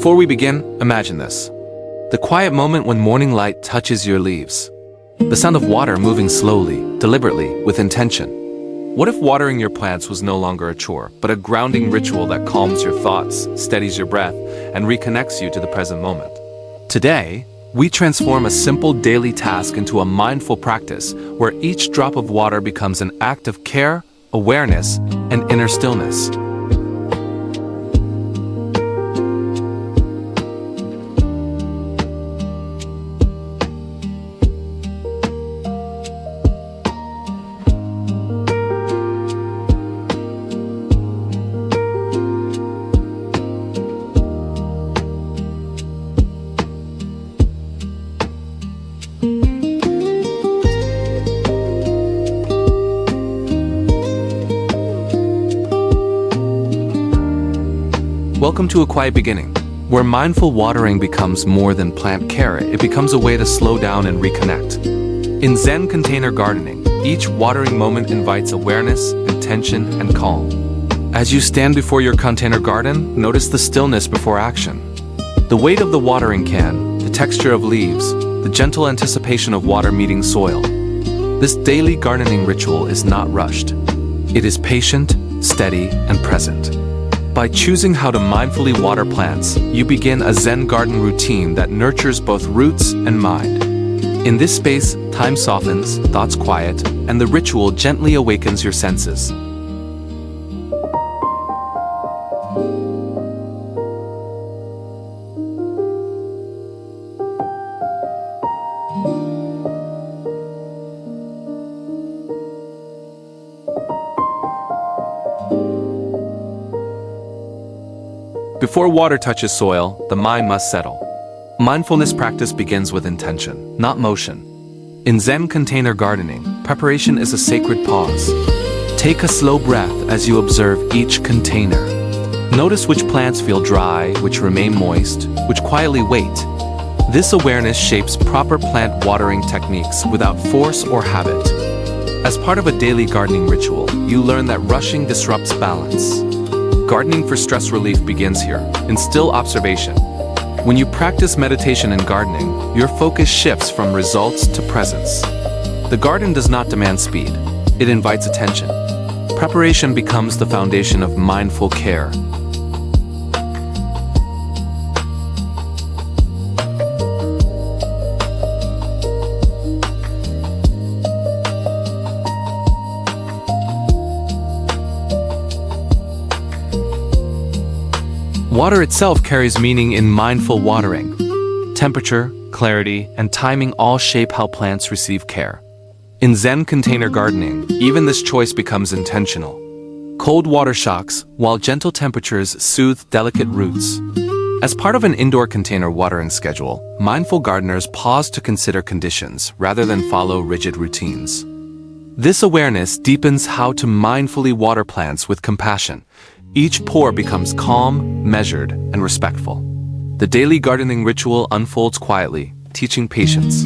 Before we begin, imagine this. The quiet moment when morning light touches your leaves. The sound of water moving slowly, deliberately, with intention. What if watering your plants was no longer a chore, but a grounding ritual that calms your thoughts, steadies your breath, and reconnects you to the present moment? Today, we transform a simple daily task into a mindful practice where each drop of water becomes an act of care, awareness, and inner stillness. Welcome to A Quiet Beginning, where mindful watering becomes more than plant care. It becomes a way to slow down and reconnect. In Zen container gardening, each watering moment invites awareness, intention, and calm. As you stand before your container garden, notice the stillness before action. The weight of the watering can, the texture of leaves, the gentle anticipation of water meeting soil. This daily gardening ritual is not rushed. It is patient, steady, and present. By choosing how to mindfully water plants, you begin a Zen garden routine that nurtures both roots and mind. In this space, time softens, thoughts quiet, and the ritual gently awakens your senses. Before water touches soil, the mind must settle. Mindfulness practice begins with intention, not motion. In Zen container gardening, preparation is a sacred pause. Take a slow breath as you observe each container. Notice which plants feel dry, which remain moist, which quietly wait. This awareness shapes proper plant watering techniques without force or habit. As part of a daily gardening ritual, you learn that rushing disrupts balance. Gardening for stress relief begins here, in still observation. When you practice meditation and gardening, your focus shifts from results to presence. The garden does not demand speed. It invites attention. Preparation becomes the foundation of mindful care. Water itself carries meaning in mindful watering. Temperature, clarity, and timing all shape how plants receive care. In Zen container gardening, even this choice becomes intentional. Cold water shocks, while gentle temperatures soothe delicate roots. As part of an indoor container watering schedule, mindful gardeners pause to consider conditions rather than follow rigid routines. This awareness deepens how to mindfully water plants with compassion. Each pour becomes calm, measured, and respectful. The daily gardening ritual unfolds quietly, teaching patience.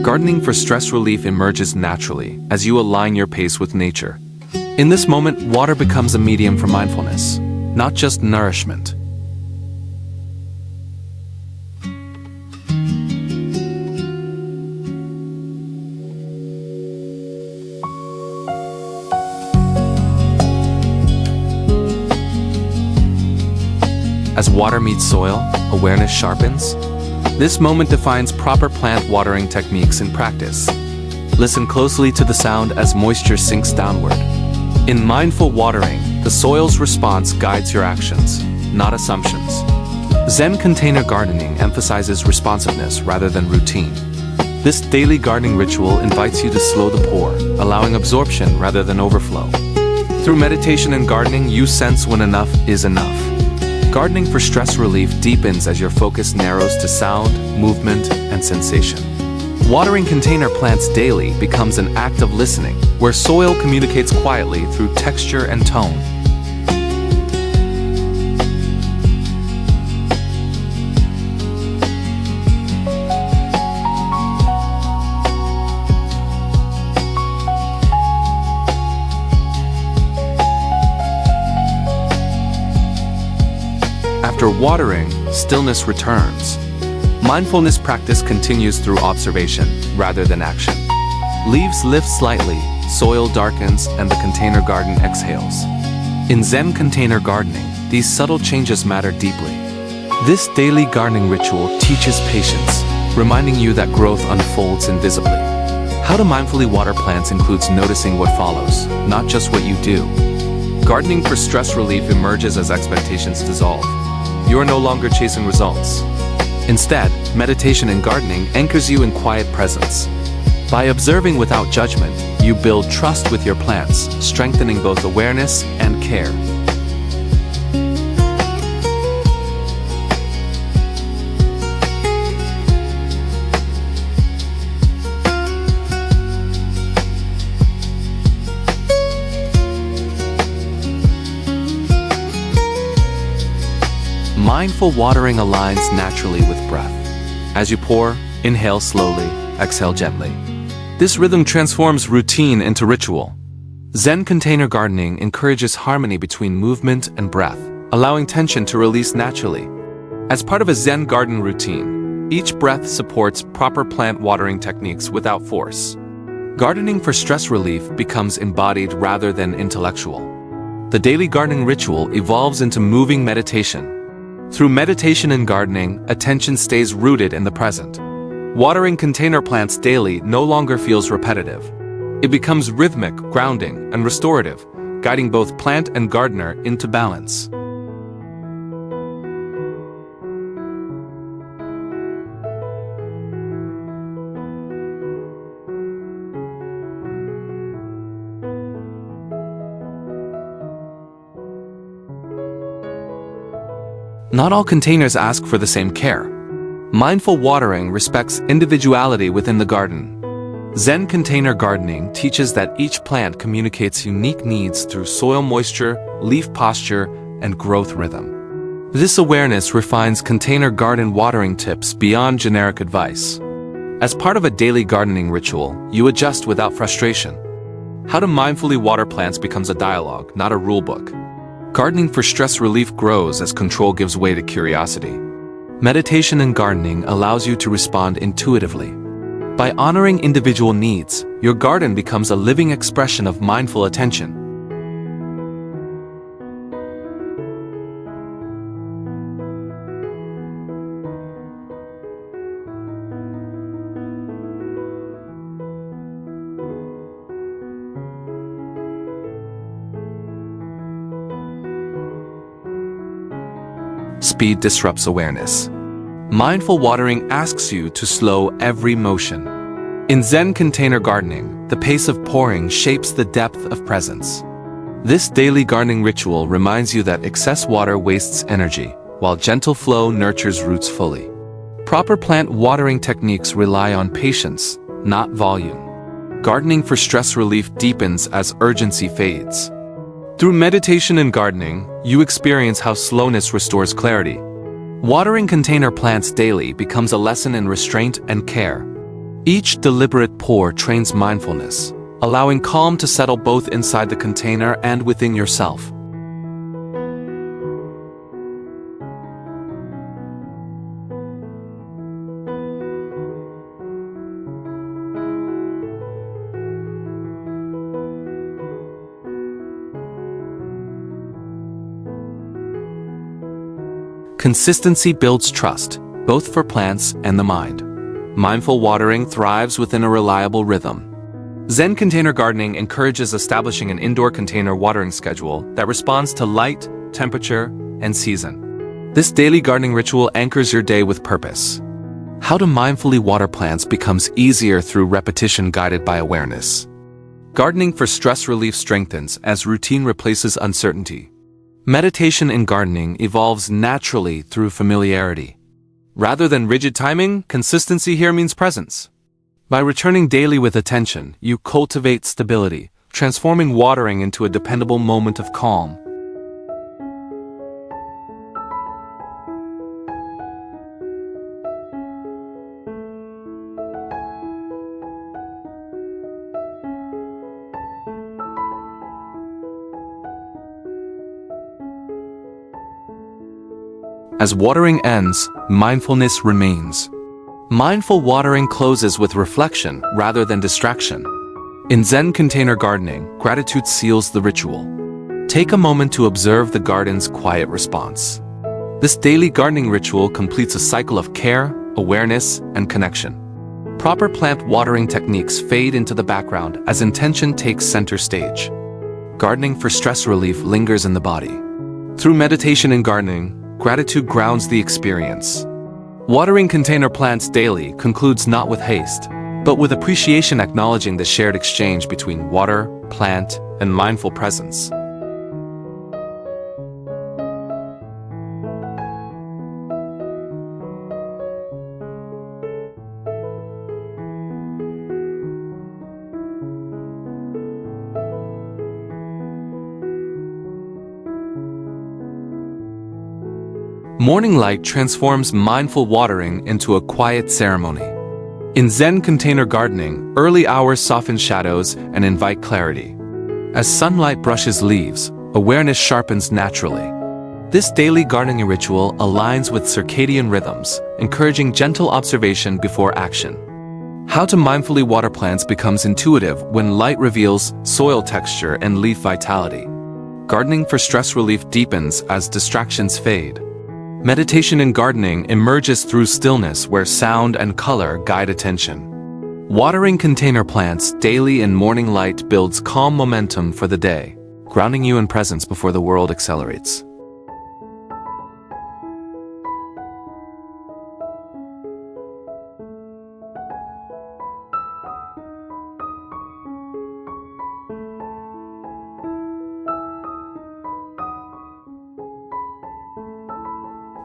Gardening for stress relief emerges naturally as you align your pace with nature. In this moment, water becomes a medium for mindfulness, not just nourishment. As water meets soil, awareness sharpens. This moment defines proper plant watering techniques in practice. Listen closely to the sound as moisture sinks downward. In mindful watering, the soil's response guides your actions, not assumptions. Zen container gardening emphasizes responsiveness rather than routine. This daily gardening ritual invites you to slow the pour, allowing absorption rather than overflow. Through meditation and gardening, you sense when enough is enough. Gardening for stress relief deepens as your focus narrows to sound, movement, and sensation. Watering container plants daily becomes an act of listening, where soil communicates quietly through texture and tone. After watering, stillness returns. Mindfulness practice continues through observation rather than action. Leaves lift slightly, soil darkens, and the container garden exhales. In Zen container gardening, these subtle changes matter deeply. This daily gardening ritual teaches patience, reminding you that growth unfolds invisibly. How to mindfully water plants includes noticing what follows, not just what you do. Gardening for stress relief emerges as expectations dissolve. You are no longer chasing results. Instead, meditation in gardening anchors you in quiet presence. By observing without judgment, you build trust with your plants, strengthening both awareness and care. Mindful watering aligns naturally with breath. As you pour, inhale slowly, exhale gently. This rhythm transforms routine into ritual. Zen container gardening encourages harmony between movement and breath, allowing tension to release naturally. As part of a Zen garden routine, each breath supports proper plant watering techniques without force. Gardening for stress relief becomes embodied rather than intellectual. The daily gardening ritual evolves into moving meditation. Through meditation and gardening, attention stays rooted in the present. Watering container plants daily no longer feels repetitive. It becomes rhythmic, grounding, and restorative, guiding both plant and gardener into balance. Not all containers ask for the same care. Mindful watering respects individuality within the garden. Zen container gardening teaches that each plant communicates unique needs through soil moisture, leaf posture, and growth rhythm. This awareness refines container garden watering tips beyond generic advice. As part of a daily gardening ritual, you adjust without frustration. How to mindfully water plants becomes a dialogue, not a rulebook. Gardening for stress relief grows as control gives way to curiosity. Meditation and gardening allows you to respond intuitively. By honoring individual needs, your garden becomes a living expression of mindful attention. Speed disrupts awareness. Mindful watering asks you to slow every motion. In Zen container gardening, the pace of pouring shapes the depth of presence. This daily gardening ritual reminds you that excess water wastes energy, while gentle flow nurtures roots fully. Proper plant watering techniques rely on patience, not volume. Gardening for stress relief deepens as urgency fades. Through meditation and gardening, you experience how slowness restores clarity. Watering container plants daily becomes a lesson in restraint and care. Each deliberate pour trains mindfulness, allowing calm to settle both inside the container and within yourself. Consistency builds trust, both for plants and the mind. Mindful watering thrives within a reliable rhythm. Zen container gardening encourages establishing an indoor container watering schedule that responds to light, temperature, and season. This daily gardening ritual anchors your day with purpose. How to mindfully water plants becomes easier through repetition guided by awareness. Gardening for stress relief strengthens as routine replaces uncertainty. Meditation in gardening evolves naturally through familiarity. Rather than rigid timing, consistency here means presence. By returning daily with attention, you cultivate stability, transforming watering into a dependable moment of calm. As watering ends, mindfulness remains. Mindful watering closes with reflection rather than distraction. In Zen container gardening, gratitude seals the ritual. Take a moment to observe the garden's quiet response. This daily gardening ritual completes a cycle of care, awareness, and connection. Proper plant watering techniques fade into the background as intention takes center stage. Gardening for stress relief lingers in the body. Through meditation and gardening, gratitude grounds the experience. Watering container plants daily concludes not with haste, but with appreciation, acknowledging the shared exchange between water, plant, and mindful presence. Morning light transforms mindful watering into a quiet ceremony. In Zen container gardening, early hours soften shadows and invite clarity. As sunlight brushes leaves, awareness sharpens naturally. This daily gardening ritual aligns with circadian rhythms, encouraging gentle observation before action. How to mindfully water plants becomes intuitive when light reveals soil texture and leaf vitality. Gardening for stress relief deepens as distractions fade. Meditation in gardening emerges through stillness where sound and color guide attention. Watering container plants daily in morning light builds calm momentum for the day, grounding you in presence before the world accelerates.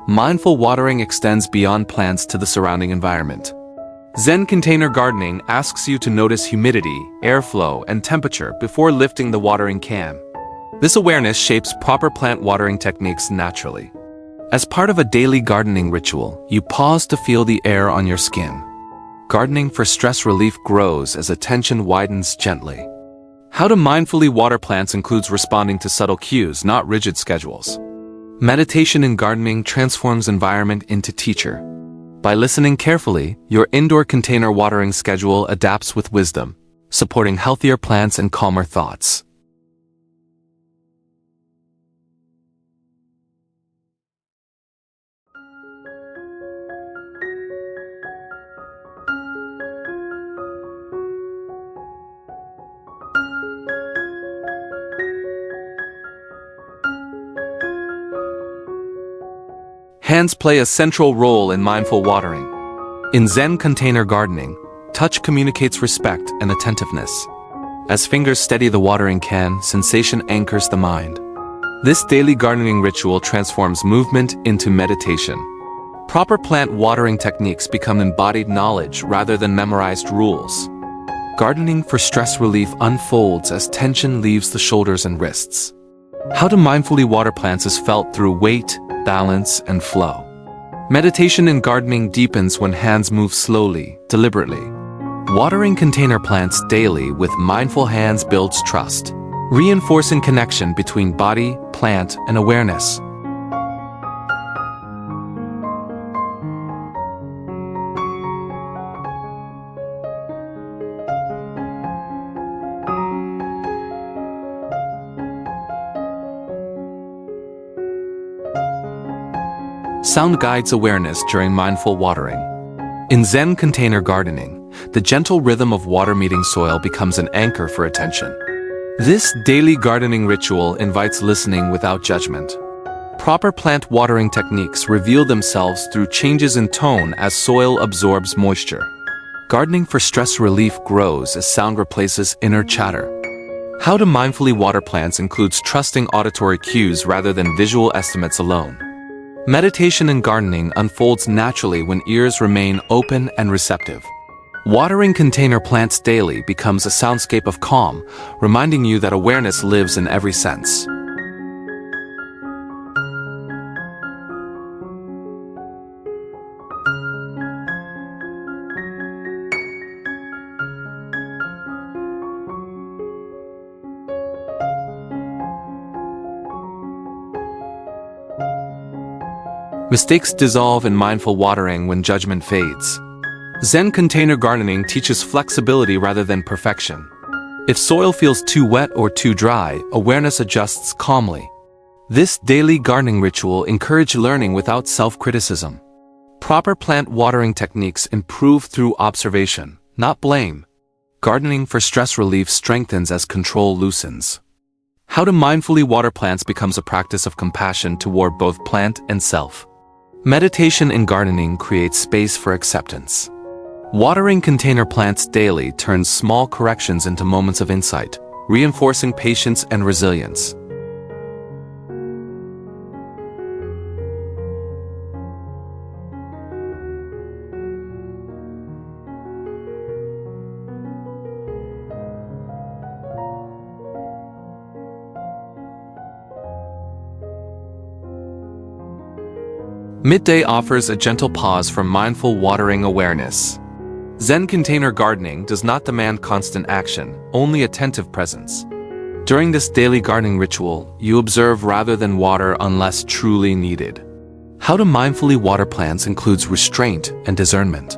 Mindful watering extends beyond plants to the surrounding environment. Zen container gardening asks you to notice humidity, airflow, and temperature before lifting the watering can. This awareness shapes proper plant watering techniques naturally. As part of a daily gardening ritual, you pause to feel the air on your skin. Gardening for stress relief grows as attention widens gently. How to mindfully water plants includes responding to subtle cues, not rigid schedules. Meditation in gardening transforms environment into teacher. By listening carefully, your indoor container watering schedule adapts with wisdom, supporting healthier plants and calmer thoughts. Hands play a central role in mindful watering. In Zen container gardening, touch communicates respect and attentiveness. As fingers steady the watering can, sensation anchors the mind. This daily gardening ritual transforms movement into meditation. Proper plant watering techniques become embodied knowledge rather than memorized rules. Gardening for stress relief unfolds as tension leaves the shoulders and wrists. How to mindfully water plants is felt through weight, balance, and flow. Meditation in gardening deepens when hands move slowly, deliberately. Watering container plants daily with mindful hands builds trust, reinforcing connection between body, plant, and awareness. Sound guides awareness during mindful watering. In Zen container gardening, the gentle rhythm of water meeting soil becomes an anchor for attention. This daily gardening ritual invites listening without judgment. Proper plant watering techniques reveal themselves through changes in tone as soil absorbs moisture. Gardening for stress relief grows as sound replaces inner chatter. How to mindfully water plants includes trusting auditory cues rather than visual estimates alone. Meditation in gardening unfolds naturally when ears remain open and receptive. Watering container plants daily becomes a soundscape of calm, reminding you that awareness lives in every sense. Mistakes dissolve in mindful watering when judgment fades. Zen container gardening teaches flexibility rather than perfection. If soil feels too wet or too dry, awareness adjusts calmly. This daily gardening ritual encourages learning without self-criticism. Proper plant watering techniques improve through observation, not blame. Gardening for stress relief strengthens as control loosens. How to mindfully water plants becomes a practice of compassion toward both plant and self. Meditation in gardening creates space for acceptance. Watering container plants daily turns small corrections into moments of insight, reinforcing patience and resilience. Midday offers a gentle pause for mindful watering awareness. Zen container gardening does not demand constant action, only attentive presence. During this daily gardening ritual, you observe rather than water unless truly needed. How to mindfully water plants includes restraint and discernment.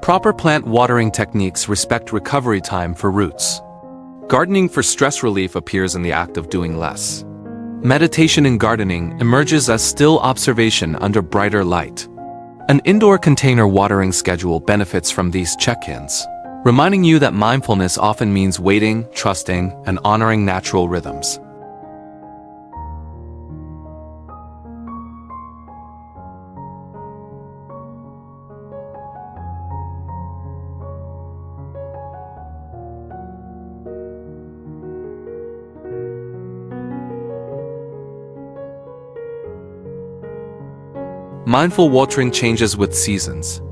Proper plant watering techniques respect recovery time for roots. Gardening for stress relief appears in the act of doing less. Meditation in gardening emerges as still observation under brighter light. An indoor container watering schedule benefits from these check-ins, reminding you that mindfulness often means waiting, trusting, and honoring natural rhythms. Mindful watering changes with seasons.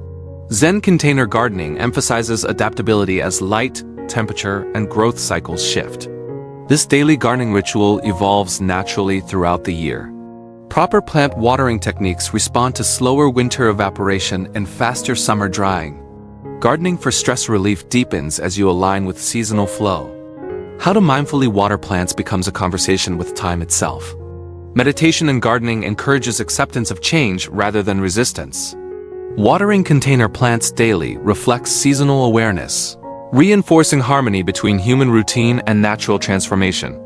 Zen container gardening emphasizes adaptability as light, temperature, and growth cycles shift. This daily gardening ritual evolves naturally throughout the year. Proper plant watering techniques respond to slower winter evaporation and faster summer drying. Gardening for stress relief deepens as you align with seasonal flow. How to mindfully water plants becomes a conversation with time itself. Meditation in gardening encourages acceptance of change rather than resistance. Watering container plants daily reflects seasonal awareness, reinforcing harmony between human routine and natural transformation.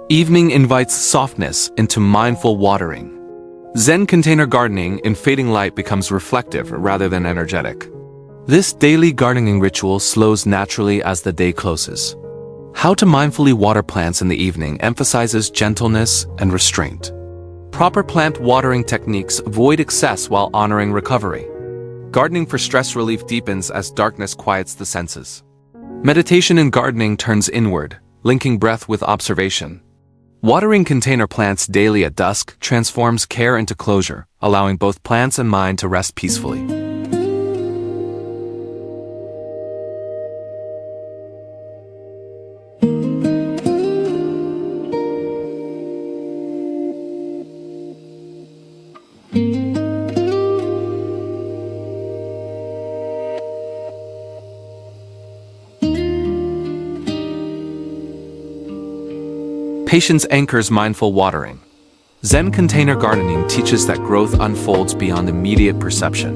Evening invites softness into mindful watering. Zen container gardening in fading light becomes reflective rather than energetic. This daily gardening ritual slows naturally as the day closes. How to mindfully water plants in the evening emphasizes gentleness and restraint. Proper plant watering techniques avoid excess while honoring recovery. Gardening for stress relief deepens as darkness quiets the senses. Meditation in gardening turns inward, linking breath with observation. Watering container plants daily at dusk transforms care into closure, allowing both plants and mind to rest peacefully. Patience anchors mindful watering. Zen container gardening teaches that growth unfolds beyond immediate perception.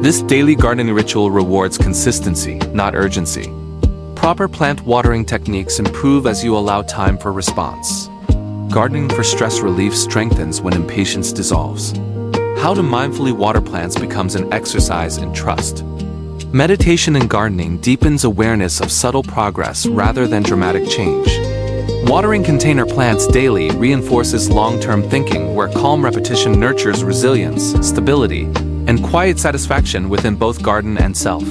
This daily gardening ritual rewards consistency, not urgency. Proper plant watering techniques improve as you allow time for response. Gardening for stress relief strengthens when impatience dissolves. How to mindfully water plants becomes an exercise in trust. Meditation in gardening deepens awareness of subtle progress rather than dramatic change. Watering container plants daily reinforces long-term thinking where calm repetition nurtures resilience, stability, and quiet satisfaction within both garden and self.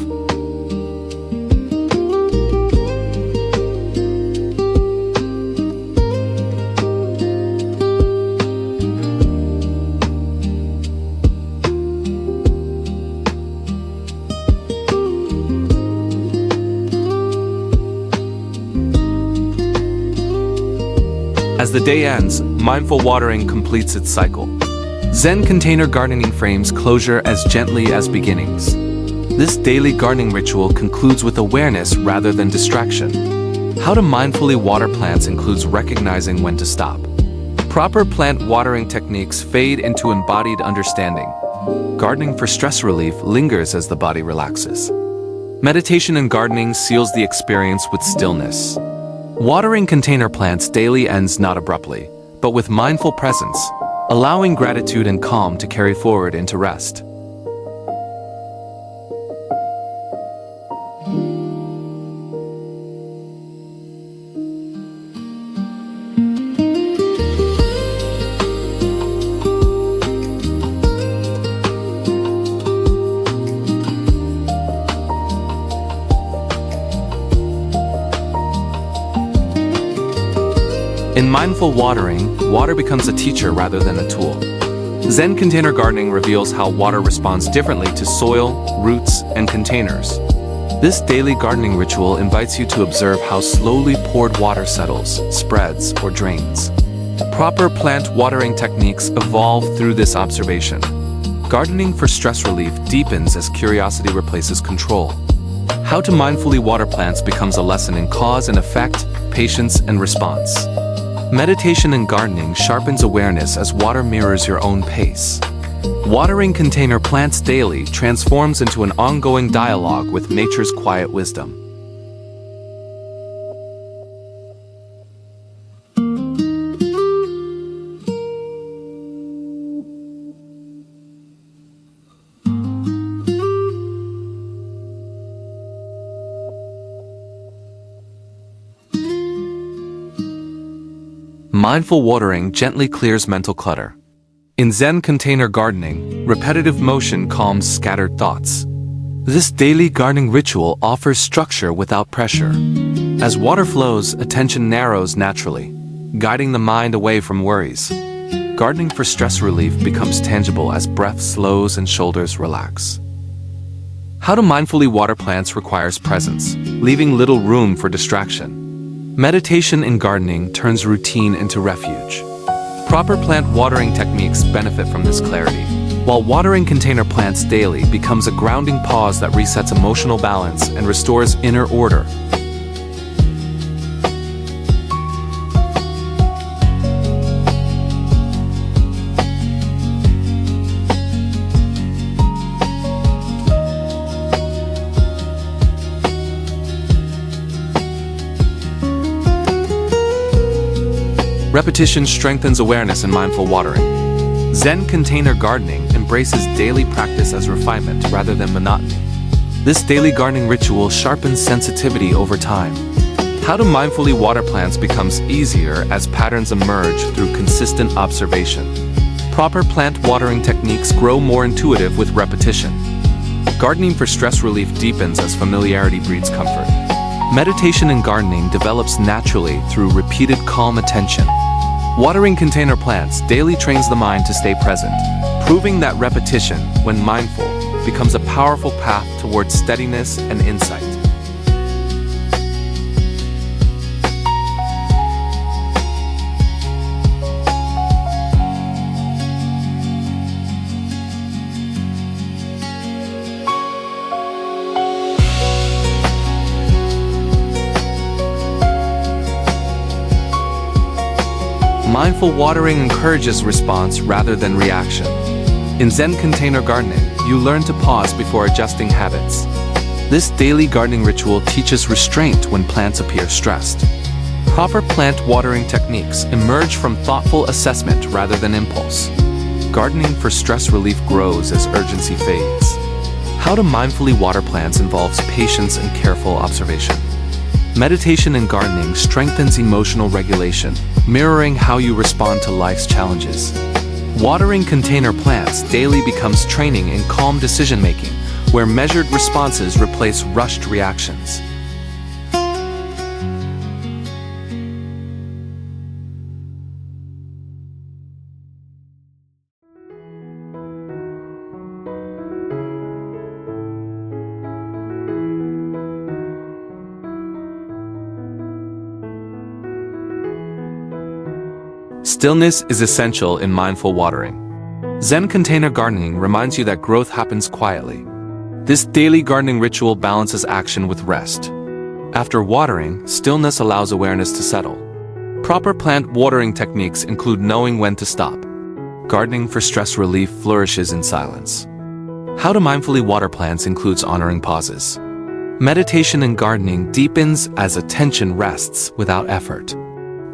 As the day ends, mindful watering completes its cycle. Zen container gardening frames closure as gently as beginnings. This daily gardening ritual concludes with awareness rather than distraction. How to mindfully water plants includes recognizing when to stop. Proper plant watering techniques fade into embodied understanding. Gardening for stress relief lingers as the body relaxes. Meditation and gardening seals the experience with stillness. Watering container plants daily ends not abruptly, but with mindful presence, allowing gratitude and calm to carry forward into rest. In mindful watering, water becomes a teacher rather than a tool. Zen container gardening reveals how water responds differently to soil, roots, and containers. This daily gardening ritual invites you to observe how slowly poured water settles, spreads, or drains. Proper plant watering techniques evolve through this observation. Gardening for stress relief deepens as curiosity replaces control. How to mindfully water plants becomes a lesson in cause and effect, patience, and response. Meditation and gardening sharpens awareness as water mirrors your own pace. Watering container plants daily transforms into an ongoing dialogue with nature's quiet wisdom. Mindful watering gently clears mental clutter. In Zen container gardening, repetitive motion calms scattered thoughts. This daily gardening ritual offers structure without pressure. As water flows, attention narrows naturally, guiding the mind away from worries. Gardening for stress relief becomes tangible as breath slows and shoulders relax. How to mindfully water plants requires presence, leaving little room for distraction. Meditation in gardening turns routine into refuge. Proper plant watering techniques benefit from this clarity, while watering container plants daily becomes a grounding pause that resets emotional balance and restores inner order. Repetition strengthens awareness in mindful watering. Zen container gardening embraces daily practice as refinement rather than monotony. This daily gardening ritual sharpens sensitivity over time. How to mindfully water plants becomes easier as patterns emerge through consistent observation. Proper plant watering techniques grow more intuitive with repetition. Gardening for stress relief deepens as familiarity breeds comfort. Meditation in gardening develops naturally through repeated calm attention. Watering container plants daily trains the mind to stay present, proving that repetition, when mindful, becomes a powerful path towards steadiness and insight. Mindful watering encourages response rather than reaction. In Zen container gardening, you learn to pause before adjusting habits. This daily gardening ritual teaches restraint when plants appear stressed. Proper plant watering techniques emerge from thoughtful assessment rather than impulse. Gardening for stress relief grows as urgency fades. How to mindfully water plants involves patience and careful observation. Meditation and gardening strengthens emotional regulation, mirroring how you respond to life's challenges. Watering container plants daily becomes training in calm decision-making, where measured responses replace rushed reactions. Stillness is essential in mindful watering. Zen container gardening reminds you that growth happens quietly. This daily gardening ritual balances action with rest. After watering, stillness allows awareness to settle. Proper plant watering techniques include knowing when to stop. Gardening for stress relief flourishes in silence. How to mindfully water plants includes honoring pauses. Meditation in gardening deepens as attention rests without effort.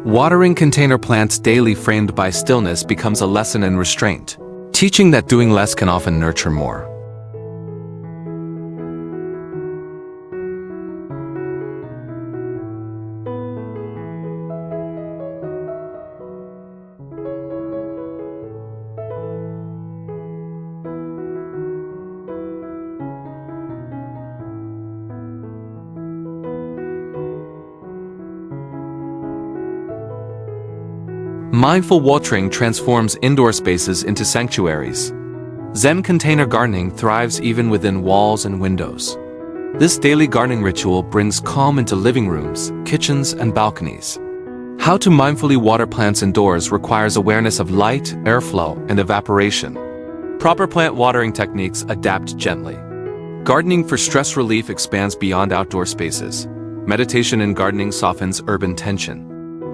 Watering container plants daily framed by stillness becomes a lesson in restraint, teaching that doing less can often nurture more. Mindful watering transforms indoor spaces into sanctuaries. Zen container gardening thrives even within walls and windows. This daily gardening ritual brings calm into living rooms, kitchens, and balconies. How to mindfully water plants indoors requires awareness of light, airflow, and evaporation. Proper plant watering techniques adapt gently. Gardening for stress relief expands beyond outdoor spaces. Meditation in gardening softens urban tension.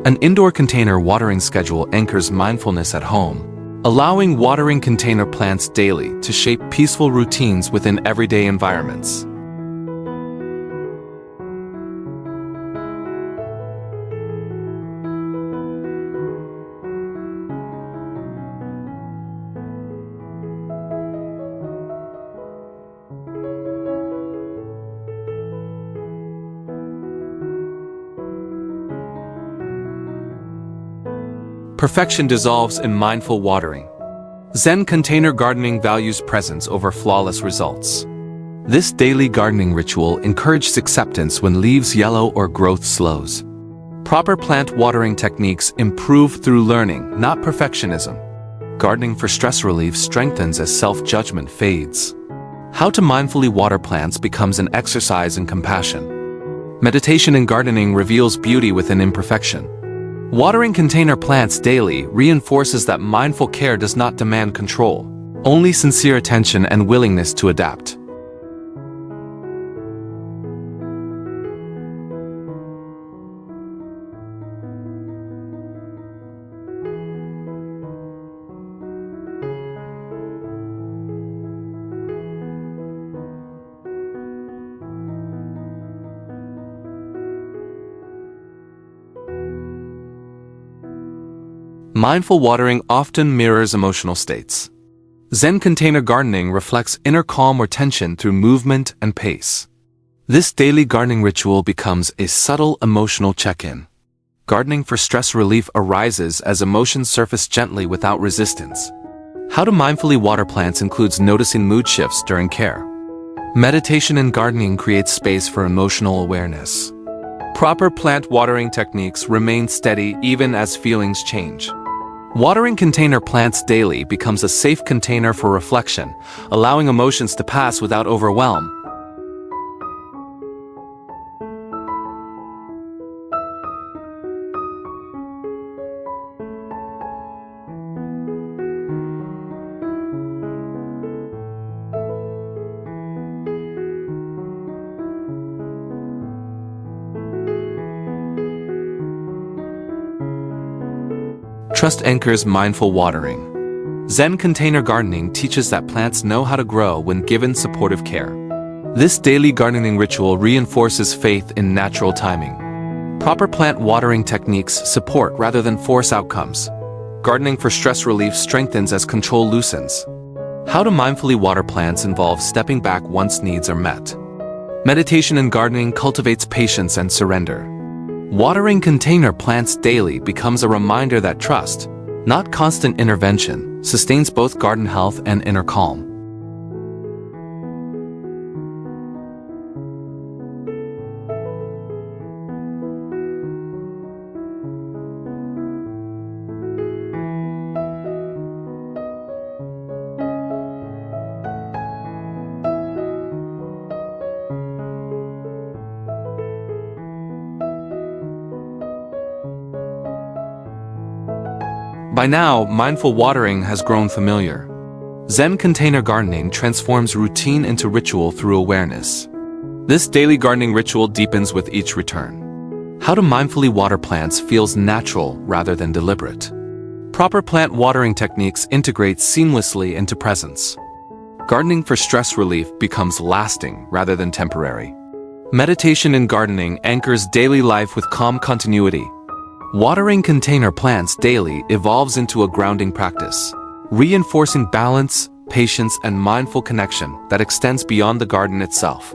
An indoor container watering schedule anchors mindfulness at home, allowing watering container plants daily to shape peaceful routines within everyday environments. Perfection dissolves in mindful watering. Zen container gardening values presence over flawless results. This daily gardening ritual encourages acceptance when leaves yellow or growth slows. Proper plant watering techniques improve through learning, not perfectionism. Gardening for stress relief strengthens as self-judgment fades. How to mindfully water plants becomes an exercise in compassion. Meditation in gardening reveals beauty within imperfection. Watering container plants daily reinforces that mindful care does not demand control, only sincere attention and willingness to adapt. Mindful watering often mirrors emotional states. Zen container gardening reflects inner calm or tension through movement and pace. This daily gardening ritual becomes a subtle emotional check-in. Gardening for stress relief arises as emotions surface gently without resistance. How to mindfully water plants includes noticing mood shifts during care. Meditation in gardening creates space for emotional awareness. Proper plant watering techniques remain steady even as feelings change. Watering container plants daily becomes a safe container for reflection, allowing emotions to pass without overwhelm. Trust anchors mindful watering. Zen container gardening teaches that plants know how to grow when given supportive care. This daily gardening ritual reinforces faith in natural timing. Proper plant watering techniques support rather than force outcomes. Gardening for stress relief strengthens as control loosens. How to mindfully water plants involves stepping back once needs are met. Meditation in gardening cultivates patience and surrender. Watering container plants daily becomes a reminder that trust, not constant intervention, sustains both garden health and inner calm. By now, mindful watering has grown familiar. Zen container gardening transforms routine into ritual through awareness. This daily gardening ritual deepens with each return. How to mindfully water plants feels natural rather than deliberate. Proper plant watering techniques integrate seamlessly into presence. Gardening for stress relief becomes lasting rather than temporary. Meditation in gardening anchors daily life with calm continuity. Watering container plants daily evolves into a grounding practice, reinforcing balance, patience, and mindful connection that extends beyond the garden itself.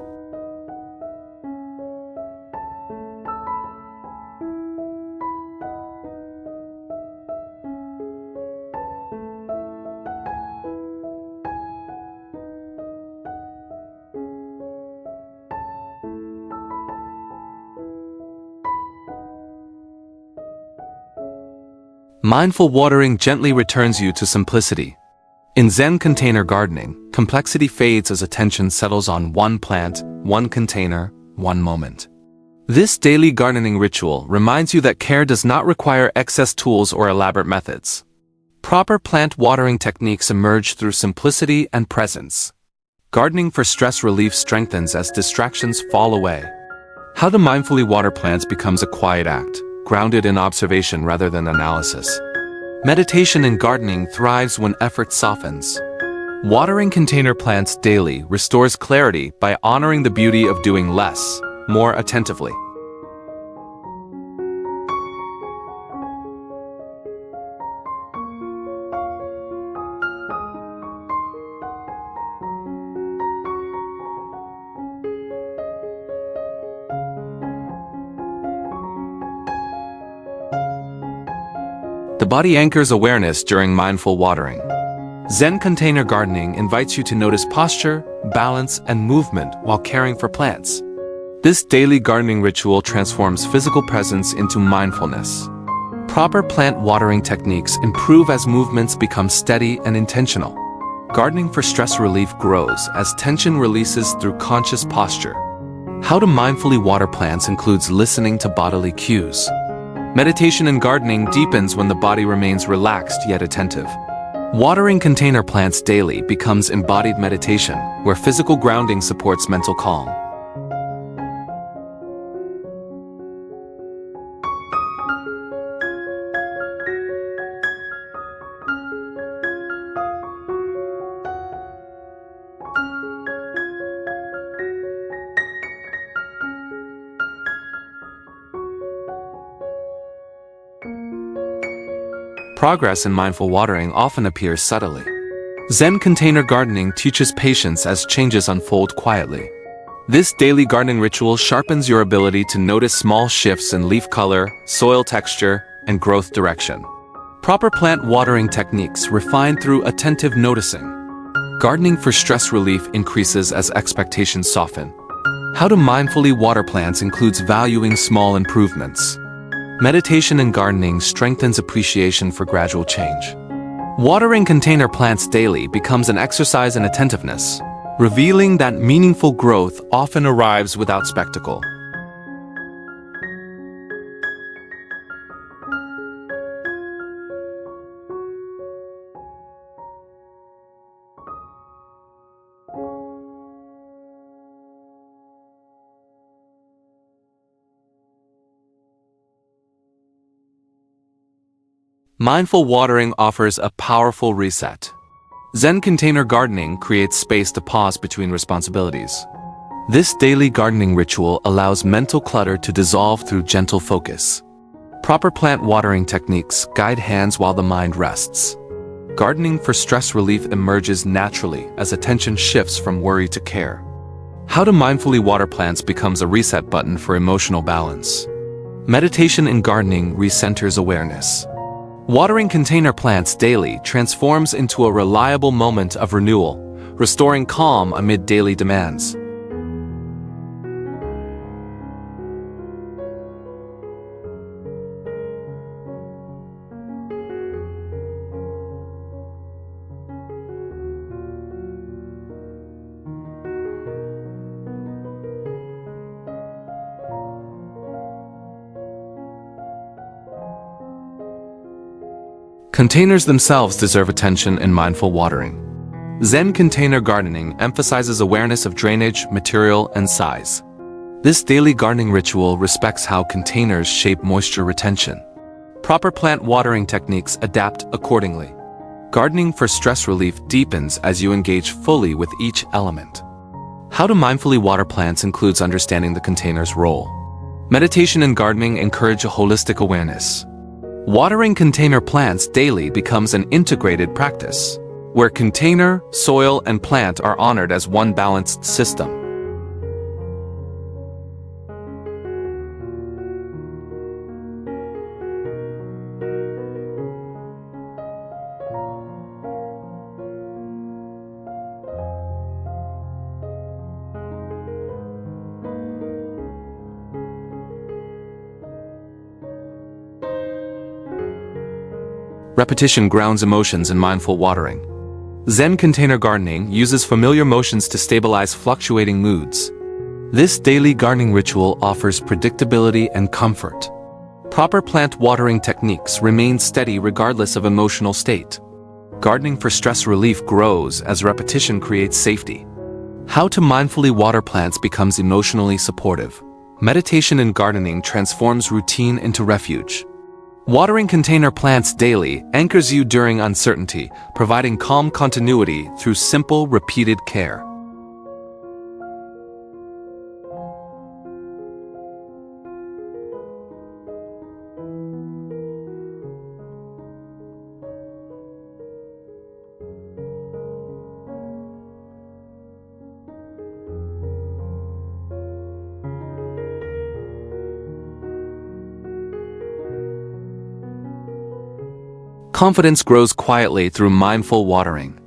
Mindful watering gently returns you to simplicity. In Zen container gardening, complexity fades as attention settles on one plant, one container, one moment. This daily gardening ritual reminds you that care does not require excess tools or elaborate methods. Proper plant watering techniques emerge through simplicity and presence. Gardening for stress relief strengthens as distractions fall away. How to mindfully water plants becomes a quiet act, grounded in observation rather than analysis. Meditation in gardening thrives when effort softens. Watering container plants daily restores clarity by honoring the beauty of doing less, more attentively. The body anchors awareness during mindful watering. Zen container gardening invites you to notice posture, balance, and movement while caring for plants. This daily gardening ritual transforms physical presence into mindfulness. Proper plant watering techniques improve as movements become steady and intentional. Gardening for stress relief grows as tension releases through conscious posture. How to mindfully water plants includes listening to bodily cues. Meditation in gardening deepens when the body remains relaxed yet attentive. Watering container plants daily becomes embodied meditation, where physical grounding supports mental calm. Progress in mindful watering often appears subtly. Zen container gardening teaches patience as changes unfold quietly. This daily gardening ritual sharpens your ability to notice small shifts in leaf color, soil texture, and growth direction. Proper plant watering techniques refine through attentive noticing. Gardening for stress relief increases as expectations soften. How to mindfully water plants includes valuing small improvements. Meditation in gardening strengthens appreciation for gradual change. Watering container plants daily becomes an exercise in attentiveness, revealing that meaningful growth often arrives without spectacle. Mindful watering offers a powerful reset. Zen container gardening creates space to pause between responsibilities. This daily gardening ritual allows mental clutter to dissolve through gentle focus. Proper plant watering techniques guide hands while the mind rests. Gardening for stress relief emerges naturally as attention shifts from worry to care. How to mindfully water plants becomes a reset button for emotional balance. Meditation in gardening recenters awareness. Watering container plants daily transforms into a reliable moment of renewal, restoring calm amid daily demands. Containers themselves deserve attention in mindful watering. Zen container gardening emphasizes awareness of drainage, material, and size. This daily gardening ritual respects how containers shape moisture retention. Proper plant watering techniques adapt accordingly. Gardening for stress relief deepens as you engage fully with each element. How to mindfully water plants includes understanding the container's role. Meditation and gardening encourage a holistic awareness. Watering container plants daily becomes an integrated practice, where container, soil, and plant are honored as one balanced system. Repetition grounds emotions in mindful watering. Zen container gardening uses familiar motions to stabilize fluctuating moods. This daily gardening ritual offers predictability and comfort. Proper plant watering techniques remain steady regardless of emotional state. Gardening for stress relief grows as repetition creates safety. How to mindfully water plants becomes emotionally supportive. Meditation and gardening transforms routine into refuge. Watering container plants daily anchors you during uncertainty, providing calm continuity through simple, repeated care. Confidence grows quietly through mindful watering.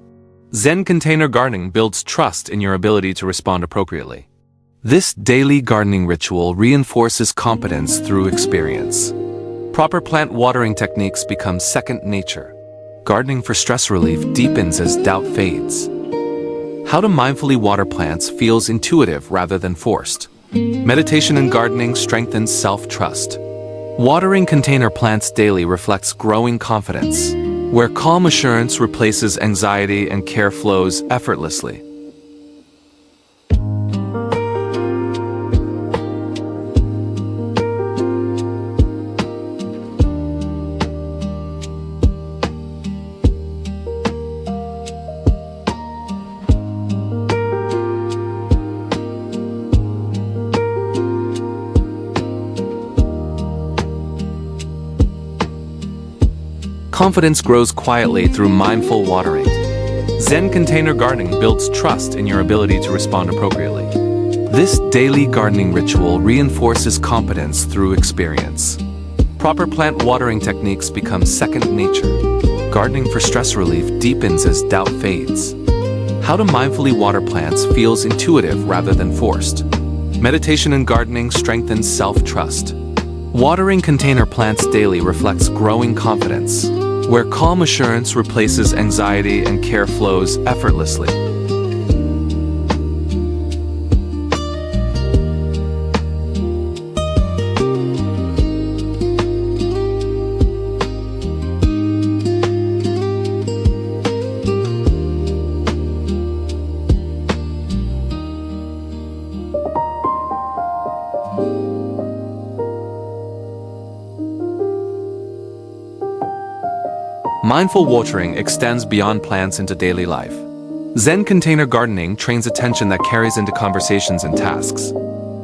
Zen container gardening builds trust in your ability to respond appropriately. This daily gardening ritual reinforces competence through experience. Proper plant watering techniques become second nature. Gardening for stress relief deepens as doubt fades. How to mindfully water plants feels intuitive rather than forced. Meditation and gardening strengthens self-trust. Watering container plants daily reflects growing confidence, where calm assurance replaces anxiety and care flows effortlessly. Confidence grows quietly through mindful watering. Zen container gardening builds trust in your ability to respond appropriately. This daily gardening ritual reinforces competence through experience. Proper plant watering techniques become second nature. Gardening for stress relief deepens as doubt fades. How to mindfully water plants feels intuitive rather than forced. Meditation and gardening strengthens self-trust. Watering container plants daily reflects growing confidence, where calm assurance replaces anxiety and care flows effortlessly. Mindful watering extends beyond plants into daily life. Zen container gardening trains attention that carries into conversations and tasks.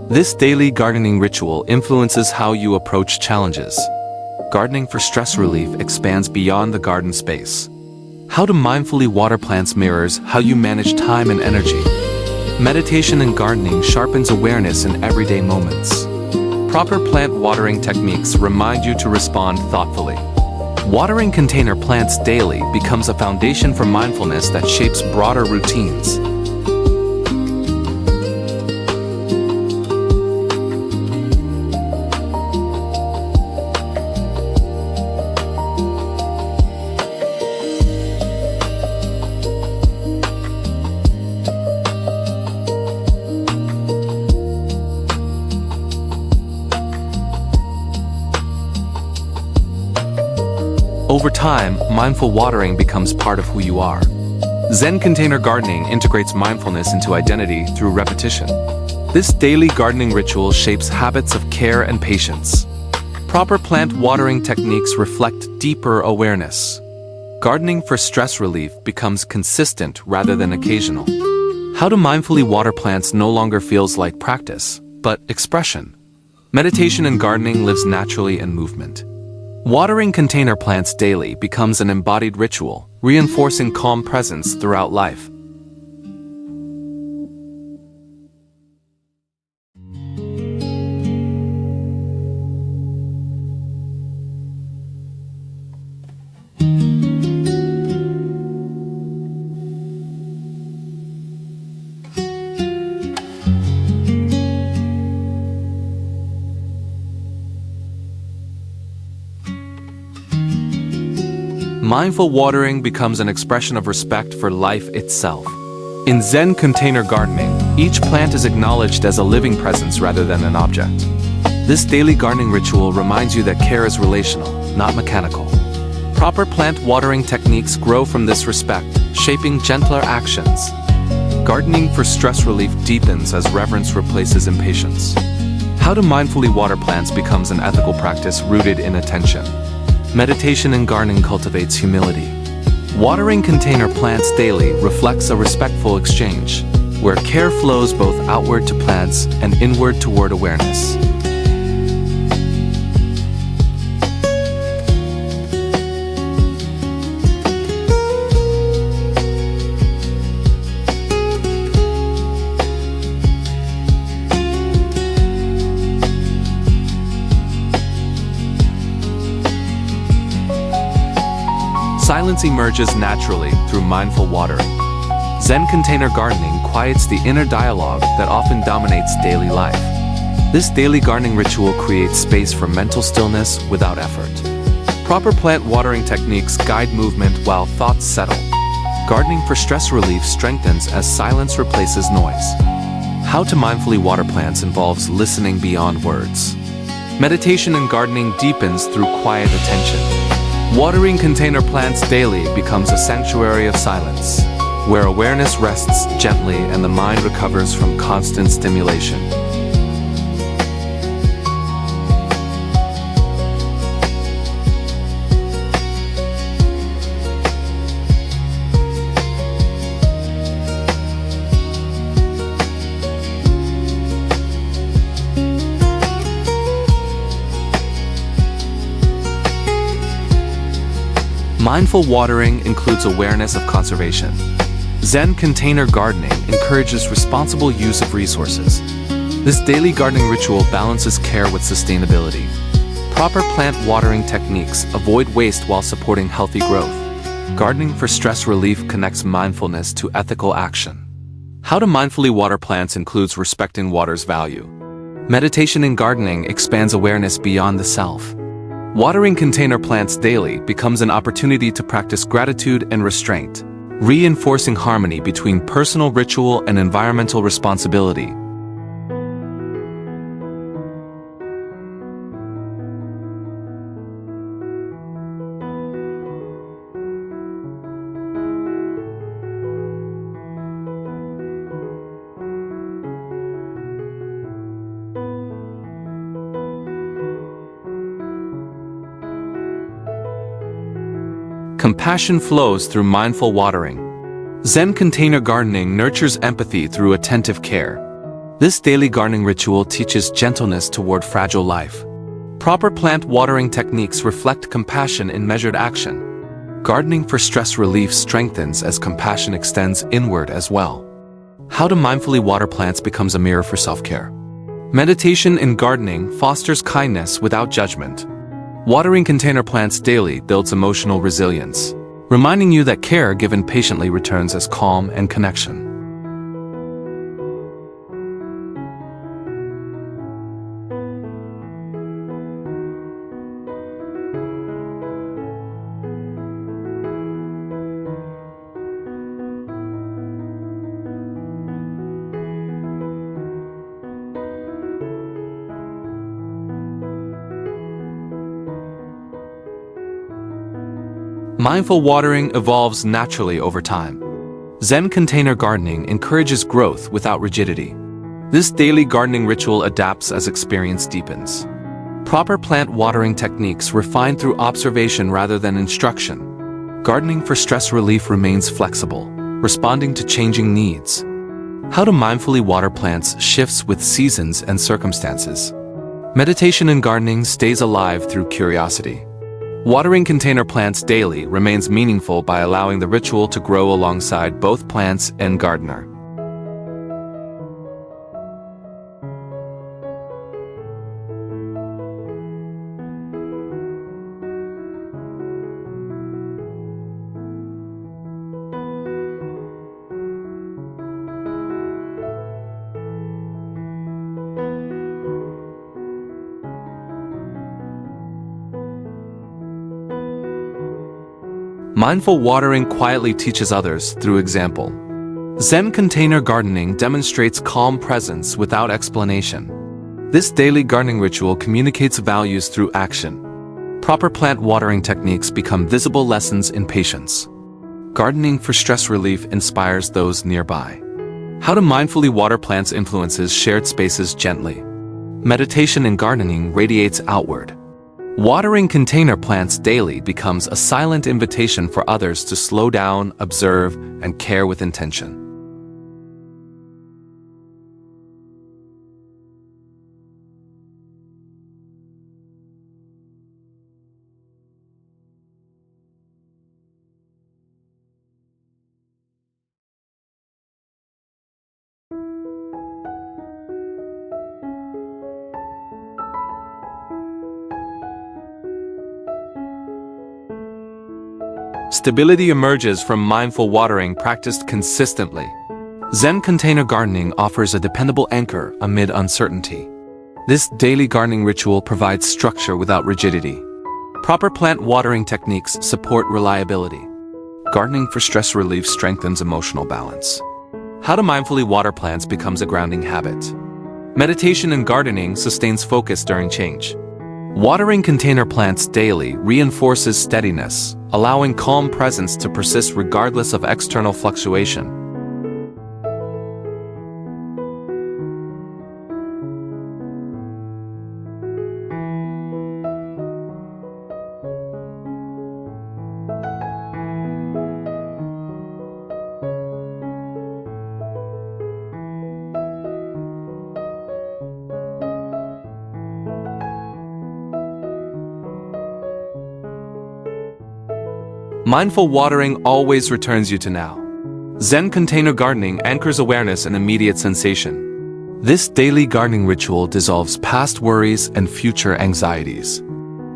This daily gardening ritual influences how you approach challenges. Gardening for stress relief expands beyond the garden space. How to mindfully water plants mirrors how you manage time and energy. Meditation and gardening sharpens awareness in everyday moments. Proper plant watering techniques remind you to respond thoughtfully. Watering container plants daily becomes a foundation for mindfulness that shapes broader routines. Over time, mindful watering becomes part of who you are. Zen container gardening integrates mindfulness into identity through repetition. This daily gardening ritual shapes habits of care and patience. Proper plant watering techniques reflect deeper awareness. Gardening for stress relief becomes consistent rather than occasional. How to mindfully water plants no longer feels like practice, but expression. Meditation in gardening lives naturally in movement. Watering container plants daily becomes an embodied ritual, reinforcing calm presence throughout life. Mindful watering becomes an expression of respect for life itself. In Zen container gardening, each plant is acknowledged as a living presence rather than an object. This daily gardening ritual reminds you that care is relational, not mechanical. Proper plant watering techniques grow from this respect, shaping gentler actions. Gardening for stress relief deepens as reverence replaces impatience. How to mindfully water plants becomes an ethical practice rooted in attention. Meditation in gardening cultivates humility. Watering container plants daily reflects a respectful exchange, where care flows both outward to plants and inward toward awareness. Silence emerges naturally through mindful watering. Zen container gardening quiets the inner dialogue that often dominates daily life. This daily gardening ritual creates space for mental stillness without effort. Proper plant watering techniques guide movement while thoughts settle. Gardening for stress relief strengthens as silence replaces noise. How to mindfully water plants involves listening beyond words. Meditation in gardening deepens through quiet attention. Watering container plants daily becomes a sanctuary of silence, where awareness rests gently and the mind recovers from constant stimulation. Mindful watering includes awareness of conservation. Zen container gardening encourages responsible use of resources. This daily gardening ritual balances care with sustainability. Proper plant watering techniques avoid waste while supporting healthy growth. Gardening for stress relief connects mindfulness to ethical action. How to mindfully water plants includes respecting water's value. Meditation in gardening expands awareness beyond the self. Watering container plants daily becomes an opportunity to practice gratitude and restraint, reinforcing harmony between personal ritual and environmental responsibility. Compassion flows through mindful watering. Zen container gardening nurtures empathy through attentive care. This daily gardening ritual teaches gentleness toward fragile life. Proper plant watering techniques reflect compassion in measured action. Gardening for stress relief strengthens as compassion extends inward as well. How to mindfully water plants becomes a mirror for self-care. Meditation in gardening fosters kindness without judgment. Watering container plants daily builds emotional resilience, reminding you that care given patiently returns as calm and connection. Mindful watering evolves naturally over time. Zen container gardening encourages growth without rigidity. This daily gardening ritual adapts as experience deepens. Proper plant watering techniques refined through observation rather than instruction. Gardening for stress relief remains flexible, responding to changing needs. How to mindfully water plants shifts with seasons and circumstances. Meditation in gardening stays alive through curiosity. Watering container plants daily remains meaningful by allowing the ritual to grow alongside both plants and gardener. Mindful watering quietly teaches others through example. Zen container gardening demonstrates calm presence without explanation. This daily gardening ritual communicates values through action. Proper plant watering techniques become visible lessons in patience. Gardening for stress relief inspires those nearby. How to mindfully water plants influences shared spaces gently. Meditation in gardening radiates outward. Watering container plants daily becomes a silent invitation for others to slow down, observe, and care with intention. Stability emerges from mindful watering practiced consistently. Zen container gardening offers a dependable anchor amid uncertainty. This daily gardening ritual provides structure without rigidity. Proper plant watering techniques support reliability. Gardening for stress relief strengthens emotional balance. How to mindfully water plants becomes a grounding habit. Meditation in gardening sustains focus during change. Watering container plants daily reinforces steadiness, allowing calm presence to persist regardless of external fluctuation. Mindful watering always returns you to now. Zen container gardening anchors awareness and immediate sensation. This daily gardening ritual dissolves past worries and future anxieties.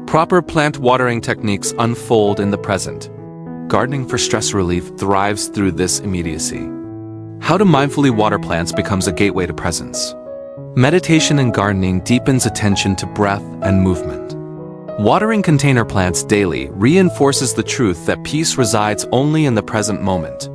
Proper plant watering techniques unfold in the present. Gardening for stress relief thrives through this immediacy. How to mindfully water plants becomes a gateway to presence. Meditation in gardening deepens attention to breath and movement. Watering container plants daily reinforces the truth that peace resides only in the present moment.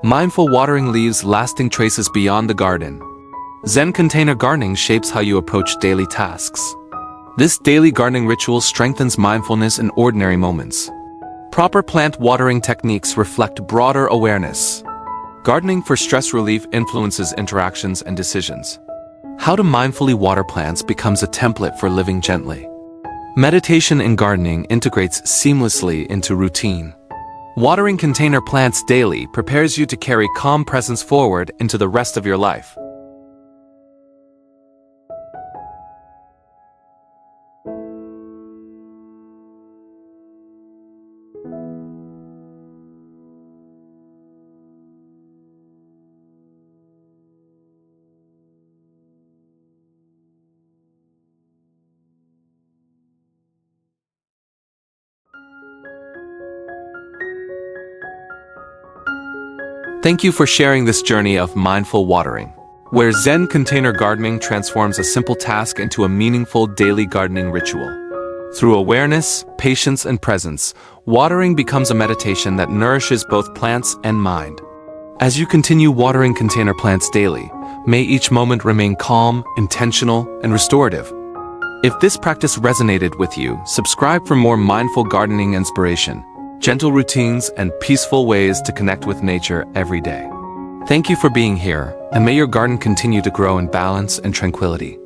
Mindful watering leaves lasting traces beyond the garden. Zen container gardening shapes how you approach daily tasks. This daily gardening ritual strengthens mindfulness in ordinary moments. Proper plant watering techniques reflect broader awareness. Gardening for stress relief influences interactions and decisions. How to mindfully water plants becomes a template for living gently. Meditation in gardening integrates seamlessly into routine. Watering container plants daily prepares you to carry calm presence forward into the rest of your life. Thank you for sharing this journey of mindful watering, where Zen container gardening transforms a simple task into a meaningful daily gardening ritual. Through awareness, patience, and presence, watering becomes a meditation that nourishes both plants and mind. As you continue watering container plants daily, may each moment remain calm, intentional, and restorative. If this practice resonated with you, subscribe for more mindful gardening inspiration, gentle routines, and peaceful ways to connect with nature every day. Thank you for being here, and may your garden continue to grow in balance and tranquility.